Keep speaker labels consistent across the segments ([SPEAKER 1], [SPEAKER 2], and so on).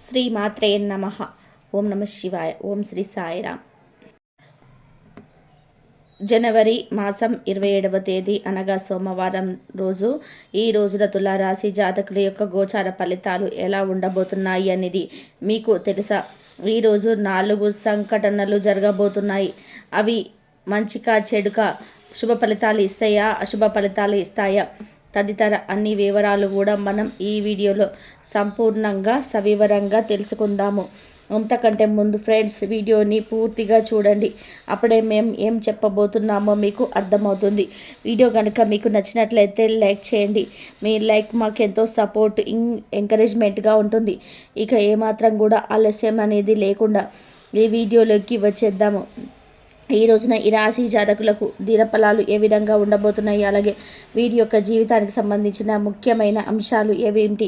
[SPEAKER 1] శ్రీ మాత్రే నమః. ఓం నమ శివాయ. ఓం శ్రీ సాయిరామ్. జనవరి మాసం 27వ తేదీ అనగా సోమవారం రోజు ఈ రోజున తులారాశి జాతకుల యొక్క గోచార ఫలితాలు ఎలా ఉండబోతున్నాయి అనేది మీకు తెలుసా? ఈరోజు 4 సంఘటనలు జరగబోతున్నాయి. అవి మంచికా చెడుకా, శుభ ఫలితాలు ఇస్తాయా అశుభ ఫలితాలు ఇస్తాయా తదితర అన్ని వివరాలు కూడా మనం ఈ వీడియోలో సంపూర్ణంగా సవివరంగా తెలుసుకుందాము. అంతకంటే ముందు ఫ్రెండ్స్, వీడియోని పూర్తిగా చూడండి. అప్పుడే మేము ఏం చెప్పబోతున్నామో మీకు అర్థమవుతుంది. వీడియో కనుక మీకు నచ్చినట్లయితే లైక్ చేయండి. మీ లైక్ మాకు ఎంతో సపోర్ట్, ఎంకరేజ్మెంట్గా ఉంటుంది. ఇక ఏమాత్రం కూడా ఆలస్యం అనేది లేకుండా ఈ వీడియోలోకి వచ్చేద్దాము. ఈ రోజున ఈ రాశి జాతకులకు దినఫలాలు ఏ విధంగా ఉండబోతున్నాయి, అలాగే వీరి యొక్క జీవితానికి సంబంధించిన ముఖ్యమైన అంశాలు ఏమిటి,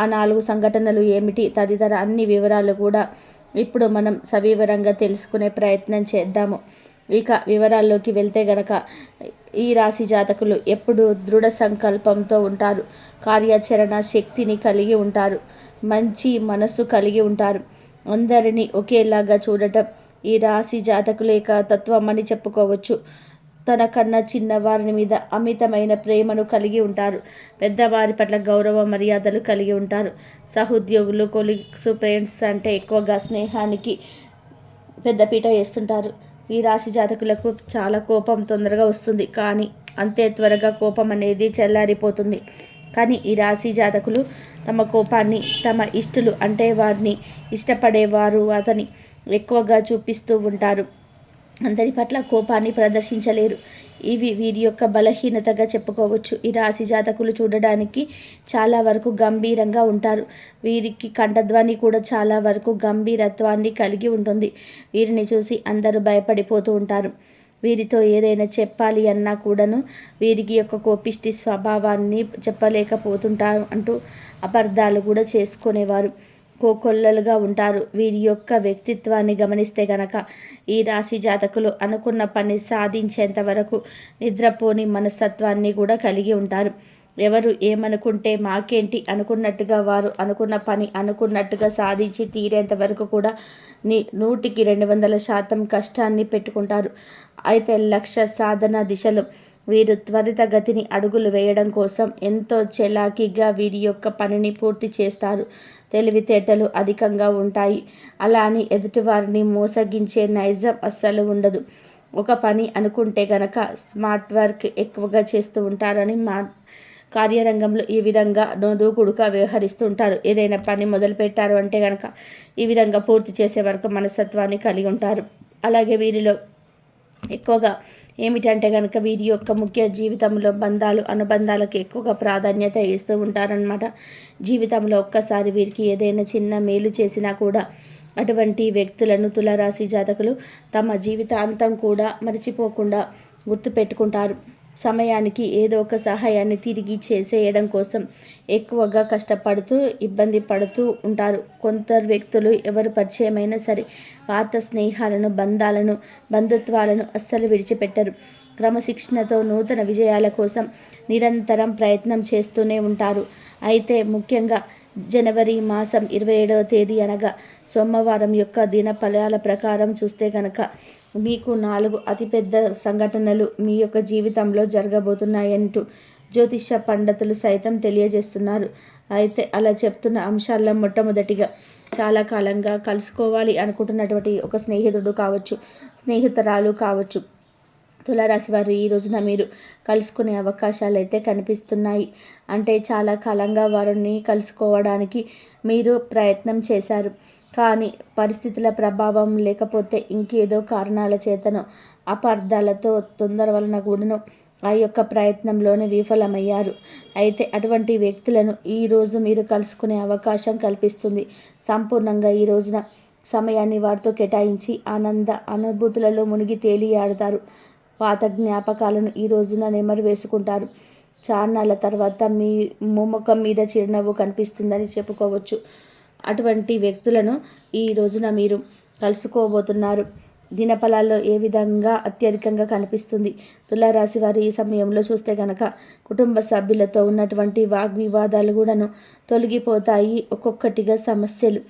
[SPEAKER 1] ఆ 4 సంఘటనలు ఏమిటి తదితర అన్ని వివరాలు కూడా ఇప్పుడు మనం సవివరంగా తెలుసుకునే ప్రయత్నం చేద్దాము. ఇక వివరాల్లోకి వెళ్తే గనక ఈ రాశి జాతకులు ఎప్పుడు దృఢ సంకల్పంతో ఉంటారు, కార్యాచరణ శక్తిని కలిగి ఉంటారు, మంచి మనసు కలిగి ఉంటారు. అందరినీ ఒకేలాగా చూడటం ఈ రాశి జాతకుల యొక్క తత్వం అని చెప్పుకోవచ్చు. తనకన్నా చిన్నవారి మీద అమితమైన ప్రేమను కలిగి ఉంటారు. పెద్దవారి పట్ల గౌరవ మర్యాదలు కలిగి ఉంటారు. సహోద్యోగులు, కొలీగ్స్, ఫ్రెండ్స్ అంటే ఎక్కువగా స్నేహానికి పెద్దపీట వేస్తుంటారు. ఈ రాశి జాతకులకు చాలా కోపం తొందరగా వస్తుంది, కానీ అంతే త్వరగా కోపం అనేది చల్లారిపోతుంది. కానీ ఈ రాశి జాతకులు తమ కోపాన్ని తమ ఇష్టలు అంటే వారిని ఇష్టపడేవారు అతని ఎక్కువగా చూపిస్తూ ఉంటారు. అందరి పట్ల కోపాన్ని ప్రదర్శించలేరు. ఇవి వీరి యొక్క బలహీనతగా చెప్పుకోవచ్చు. ఈ రాశి జాతకులు చూడడానికి చాలా వరకు గంభీరంగా ఉంటారు. వీరికి కంఠధ్వని కూడా చాలా వరకు గంభీరత్వాన్ని కలిగి ఉంటుంది. వీరిని చూసి అందరూ భయపడిపోతూ ఉంటారు. వీరితో ఏదైనా చెప్పాలి అన్నా కూడాను వీరికి యొక్క కోపిష్టి స్వభావాన్ని చెప్పలేకపోతుంటారు అంటూ అపార్థాలు కూడా చేసుకునేవారు. కోకొల్లలుగా ఉంటారు. వీరి యొక్క వ్యక్తిత్వాన్ని గమనిస్తే గనక ఈ రాశి జాతకులు అనుకున్న పని సాధించేంత వరకు నిద్రపోని మనస్తత్వాన్ని కూడా కలిగి ఉంటారు. ఎవరు ఏమనుకుంటే మాకేంటి అనుకున్నట్టుగా వారు అనుకున్న పని అనుకున్నట్టుగా సాధించి తీరేంత వరకు కూడా 100కి 200% కష్టాన్ని పెట్టుకుంటారు. అయితే లక్ష్య సాధన దిశలో వీరు త్వరితగతిని అడుగులు వేయడం కోసం ఎంతో చలాకీగా వీరి యొక్క పనిని పూర్తి చేస్తారు. తెలివితేటలు అధికంగా ఉంటాయి. అలా అని ఎదుటివారిని మోసగించే నైజం అస్సలు ఉండదు. ఒక పని అనుకుంటే గనక స్మార్ట్ వర్క్ ఎక్కువగా చేస్తూ ఉంటారని కార్యరంగంలో ఈ విధంగా దూకుడుగా వ్యవహరిస్తూ ఉంటారు. ఏదైనా పని మొదలు పెట్టారు అంటే కనుక ఈ విధంగా పూర్తి చేసే వరకు మనస్తత్వాన్ని కలిగి ఉంటారు. అలాగే వీరిలో ఎక్కువగా ఏమిటంటే కనుక వీరి యొక్క ముఖ్య జీవితంలో బంధాలు, అనుబంధాలకు ఎక్కువగా ప్రాధాన్యత ఇస్తూ ఉంటారనమాట. జీవితంలో ఒక్కసారి వీరికి ఏదైనా చిన్న మేలు చేసినా కూడా అటువంటి వ్యక్తులను తులారాశి జాతకులు తమ జీవితాంతం కూడా మర్చిపోకుండా గుర్తుపెట్టుకుంటారు. సమయానికి ఏదో ఒక సహాయాన్ని తిరిగి చేసేయడం కోసం ఎక్కువగా కష్టపడుతూ ఇబ్బంది పడుతూ ఉంటారు. కొందరు వ్యక్తులు ఎవరు పరిచయమైనా సరే పాత స్నేహాలను, బంధాలను, బంధుత్వాలను అస్సలు విడిచిపెట్టరు. క్రమశిక్షణతో నూతన విజయాల కోసం నిరంతరం ప్రయత్నం చేస్తూనే ఉంటారు. అయితే ముఖ్యంగా జనవరి మాసం 27వ తేదీ అనగా సోమవారం యొక్క దినఫలాల ప్రకారం చూస్తే కనుక మీకు 4 అతిపెద్ద సంఘటనలు మీ యొక్క జీవితంలో జరగబోతున్నాయంటూ జ్యోతిష పండితులు సైతం తెలియజేస్తున్నారు. అయితే అలా చెప్తున్న అంశాల్లో మొట్టమొదటిగా చాలా కాలంగా కలుసుకోవాలి అనుకుంటున్నటువంటి ఒక స్నేహితుడు కావచ్చు, స్నేహితురాలు కావచ్చు, తులారాశి వారు ఈ రోజున మీరు కలుసుకునే అవకాశాలు అయితే కనిపిస్తున్నాయి. అంటే చాలా కాలంగా వారిని కలుసుకోవడానికి మీరు ప్రయత్నం చేశారు, కానీ పరిస్థితుల ప్రభావం లేకపోతే ఇంకేదో కారణాల చేతనో అపార్థాలతో తొందర వలన కూడాను ఆ యొక్క ప్రయత్నంలోనే విఫలమయ్యారు. అయితే అటువంటి వ్యక్తులను ఈరోజు మీరు కలుసుకునే అవకాశం కల్పిస్తుంది. సంపూర్ణంగా ఈ రోజున సమయాన్ని వారితో కేటాయించి అనుభూతులలో మునిగి తేలియాడుతారు. పాత జ్ఞాపకాలను ఈ రోజున నెమరు వేసుకుంటారు. చాన్నాళ్ళ తర్వాత మీ ముఖం మీద చిరునవ్వు కనిపిస్తుందని చెప్పుకోవచ్చు. అటువంటి వ్యక్తులను ఈ రోజున మీరు కలుసుకోబోతున్నారు. దినఫలాల్లో ఏ విధంగా అత్యధికంగా కనిపిస్తుంది? తులారాశి వారు ఈ సమయంలో చూస్తే కనుక కుటుంబ సభ్యులతో ఉన్నటువంటి వాగ్వివాదాలు కూడాను తొలగిపోతాయి. ఒక్కొక్కటిగా సమస్యలు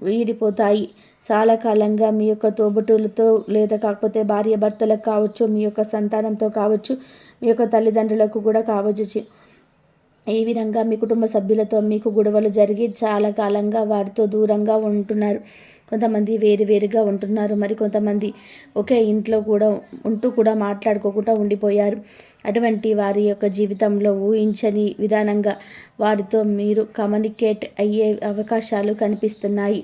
[SPEAKER 1] వీడిపోతాయి. చాలా కాలంగా మీ యొక్క తోబుట్టువులతో లేదా కాకపోతే భార్య భర్తలకు కావచ్చు, మీ యొక్క సంతానంతో కావచ్చు, మీ యొక్క తల్లిదండ్రులకు కూడా కావచ్చు. ఈ విధంగా మీ కుటుంబ సభ్యులతో మీకు గొడవలు జరిగి చాలా కాలంగా వారితో దూరంగా ఉంటున్నారు. కొంతమంది వేరుగా ఉంటున్నారు. మరి కొంతమంది ఒకే ఇంట్లో కూడా ఉంటూ కూడా మాట్లాడుకోకుండా ఉండిపోయారు. అటువంటి వారి యొక్క జీవితంలో ఊహించని విధానంగా వారితో మీరు కమ్యూనికేట్ అయ్యే అవకాశాలు కనిపిస్తున్నాయి.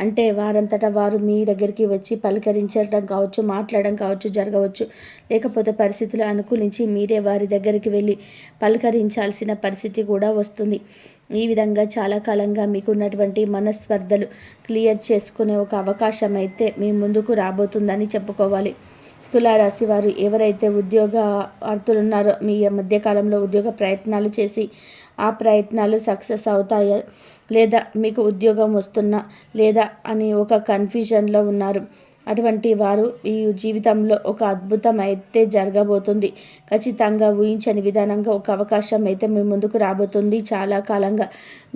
[SPEAKER 1] అంటే వారంతటా వారు మీ దగ్గరికి వచ్చి పలకరించడం కావచ్చు, మాట్లాడడం కావచ్చు జరగవచ్చు. లేకపోతే పరిస్థితులు అనుకూలించి మీరే వారి దగ్గరికి వెళ్ళి పలకరించాల్సిన పరిస్థితి కూడా వస్తుంది. ఈ విధంగా చాలా కాలంగా మీకున్నటువంటి మనస్పర్ధలు క్లియర్ చేసుకునే ఒక అవకాశం అయితే మీ ముందుకు రాబోతుందని చెప్పుకోవాలి. తులారాశి వారు ఎవరైతే ఉద్యోగార్థులు ఉన్నారో మీ మధ్యకాలంలో ఉద్యోగ ప్రయత్నాలు చేసి ఆ ప్రయత్నాలు సక్సెస్ అవుతాయా లేదా మీకు ఉద్యోగం వస్తున్నా లేదా అని ఒక కన్ఫ్యూజన్లో ఉన్నారు. అటువంటి వారు ఈ జీవితంలో ఒక అద్భుతం అయితే జరగబోతుంది. ఖచ్చితంగా ఊహించని విధానంగా ఒక అవకాశం అయితే మీ ముందుకు రాబోతుంది. చాలా కాలంగా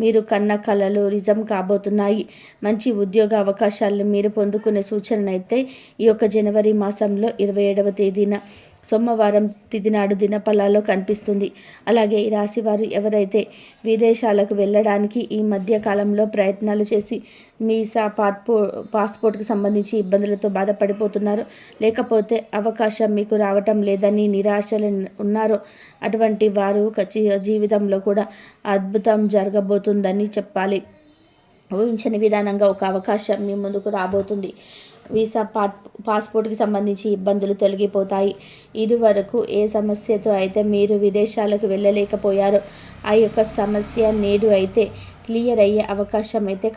[SPEAKER 1] మీరు కన్న కలలు నిజం కాబోతున్నాయి. మంచి ఉద్యోగ అవకాశాలను మీరు పొందుకునే సూచన అయితే ఈ యొక్క జనవరి మాసంలో 27వ తేదీన సోమవారం తిథి నాడు దినఫలాల్లో కనిపిస్తుంది. అలాగే ఈ రాశి వారు ఎవరైతే విదేశాలకు వెళ్ళడానికి ఈ మధ్య కాలంలో ప్రయత్నాలు చేసి వీసా పాస్పోర్ట్కి సంబంధించి ఇబ్బందులతో బాధపడిపోతున్నారో లేకపోతే అవకాశం మీకు రావటం లేదని నిరాశలు ఉన్నారో అటువంటి వారు జీవితంలో కూడా అద్భుతం జరగబోతుందని చెప్పాలి. ఊహించని విధానంగా ఒక అవకాశం మీ ముందుకు రాబోతుంది. వీసా పాస్పోర్ట్కి సంబంధించి ఇబ్బందులు తొలగిపోతాయి. ఇదివరకు ఏ సమస్యతో అయితే మీరు విదేశాలకు వెళ్ళలేకపోయారో ఆ యొక్క సమస్య నేడు అయితే క్లియర్ అయ్యే అవకాశం అయితే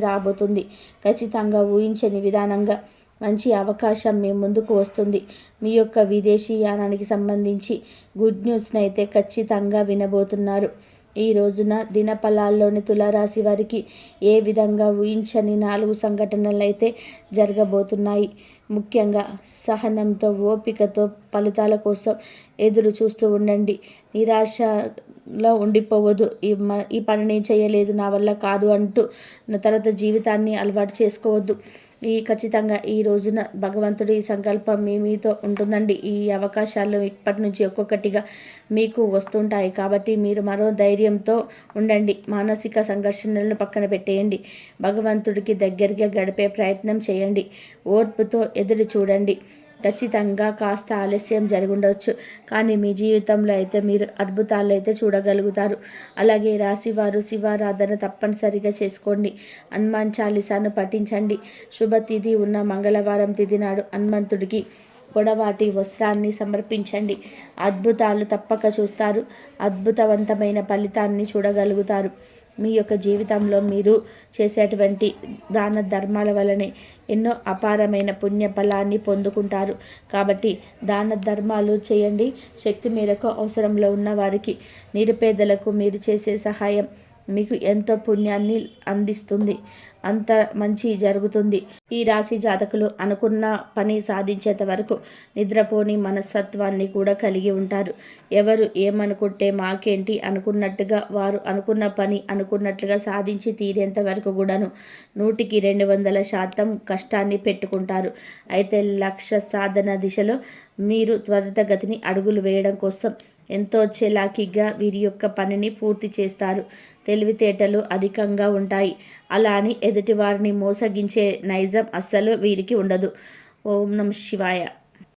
[SPEAKER 1] రాబోతుంది. ఖచ్చితంగా ఊహించని విధానంగా మంచి అవకాశం మీ ముందుకు వస్తుంది. మీ యొక్క విదేశీయానానికి సంబంధించి గుడ్ న్యూస్ని అయితే ఖచ్చితంగా వినబోతున్నారు. ఈ రోజున దినఫలాల్లోని తులారాశి వారికి ఏ విధంగా ఊహించని 4 సంఘటనలు అయితే జరగబోతున్నాయి. ముఖ్యంగా సహనంతో ఓపికతో ఫలితాల కోసం ఎదురు చూస్తూ ఉండండి. నిరాశలో ఉండిపోవద్దు. ఈ పని నేను చేయలేదు, నా వల్ల కాదు అంటూ తర్వాత జీవితాన్ని అలవాటు చేసుకోవద్దు. ఖచ్చితంగా ఈ రోజున భగవంతుడి సంకల్పం మీతో ఉంటుందండి. ఈ అవకాశాలు ఇప్పటి నుంచి ఒక్కొక్కటిగా మీకు వస్తుంటాయి. కాబట్టి మీరు మరో ధైర్యంతో ఉండండి. మానసిక సంఘర్షణలను పక్కన పెట్టేయండి. భగవంతుడికి దగ్గరగా గడిపే ప్రయత్నం చేయండి. ఓర్పుతో ఎదురు చూడండి. ఖచ్చితంగా కాస్త ఆలస్యం జరుగుండవచ్చు, కానీ మీ జీవితంలో అయితే మీరు అద్భుతాలు అయితే చూడగలుగుతారు. అలాగే రాశివారు శివారాధన తప్పనిసరిగా చేసుకోండి. హనుమాన్ చాలీసాను పఠించండి. శుభతిథి ఉన్న మంగళవారం తిథి నాడు హనుమంతుడికి పొడవాటి వస్త్రాన్ని సమర్పించండి. అద్భుతాలు తప్పక చూస్తారు. అద్భుతవంతమైన ఫలితాన్ని చూడగలుగుతారు. మీ యొక్క జీవితంలో మీరు చేసేటువంటి దాన ధర్మాల వలనే ఎన్నో అపారమైన పుణ్య ఫలాన్ని పొందుకుంటారు. కాబట్టి దాన ధర్మాలు చేయండి. శక్తి మేరకు అవసరంలో ఉన్న వారికి, నిరుపేదలకు మీరు చేసే సహాయం మీకు ఎంతో పుణ్యాన్ని అందిస్తుంది. అంత మంచి జరుగుతుంది. ఈ రాశి జాతకులు అనుకున్న పని సాధించేంత వరకు నిద్రపోని మనస్తత్వాన్ని కూడా కలిగి ఉంటారు. ఎవరు ఏమనుకుంటే మాకేంటి అనుకున్నట్టుగా వారు అనుకున్న పని అనుకున్నట్లుగా సాధించి తీరేంత వరకు కూడాను 100కి 200% కష్టాన్ని పెట్టుకుంటారు. అయితే లక్ష్య సాధన దిశలో మీరు త్వరితగతిని అడుగులు వేయడం కోసం ఎంతో చలాకీగా వీరి యొక్క పనిని పూర్తి చేస్తారు. తెలివితేటలు అధికంగా ఉంటాయి. అలా అని ఎదుటి వారిని మోసగించే నైజం అస్సలు వీరికి ఉండదు. ఓం నమః శివాయ.